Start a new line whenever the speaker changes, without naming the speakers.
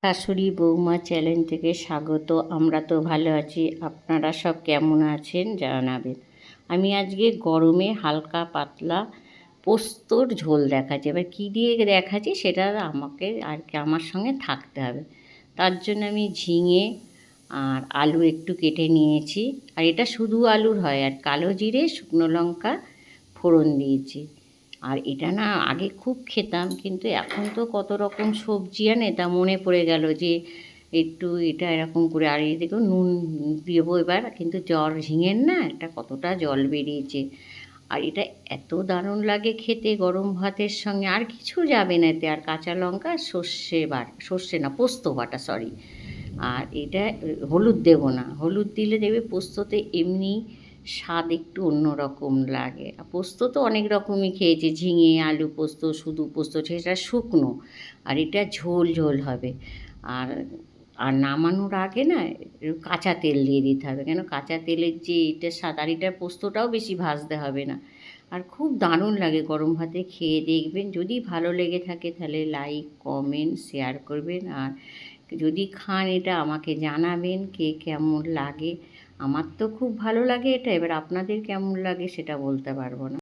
শাশুড়ি বৌমা চ্যানেল থেকে স্বাগত। আমরা তো ভালো আছি, আপনারা সব কেমন আছেন জানাবেন। আমি আজকে গরমে হালকা পাতলা পোস্তর ঝোল দেখাচ্ছি। এবার কী দিয়ে দেখাচ্ছি সেটা আমাকে আর কি আমার সঙ্গে থাকতে হবে। তার জন্য আমি ঝিঙে আর আলু একটু কেটে নিয়েছি। আর এটা শুধু আলুর হয়, আর কালো জিরে শুকনো লঙ্কা ফোড়ন দিয়েছি। আর এটা না আগে খুব খেতাম, কিন্তু এখন তো কত রকম সবজি আনে, তা মনে পড়ে গেল যে একটু এটা এরকম করে। আর এই দেখো নুন দেবো এবার, কিন্তু ঝিঙের না এটা কতটা জল বেরিয়েছে। আর এটা এত দারুণ লাগে খেতে গরম ভাতের সঙ্গে, আর কিছু যাবে না এতে। আর কাঁচা লঙ্কা, সর্ষে না পোস্ত বাটা, সরি। আর এটা হলুদ দেবো না, হলুদ দিলে দেবে পোস্ততে এমনি স্বাদ একটু অন্য রকম লাগে। আর পোস্ত তো অনেক রকমই খেয়েছি, ঝিঙে আলু পোস্ত, শুধু পোস্ত, সেটা শুকনো। আর এটা ঝোল ঝোল হবে। আর আর নামানোর আগে না কাঁচা তেল দিয়ে দিতে হবে, কেন কাঁচা তেলের যে এটা স্বাদ। আর এটা পোস্তটাও বেশি ভাজতে হবে না। আর খুব দারুণ লাগে গরম ভাতে, খেয়ে দেখবেন। যদি ভালো লেগে থাকে তাহলে লাইক কমেন্ট শেয়ার করবেন। আর যদি খান এটা আমাকে জানাবেন কে কেমন লাগে। আমার তো খুব ভালো লাগে এটা, এবার আপনাদের কেমন লাগে সেটা বলতে পারবো না।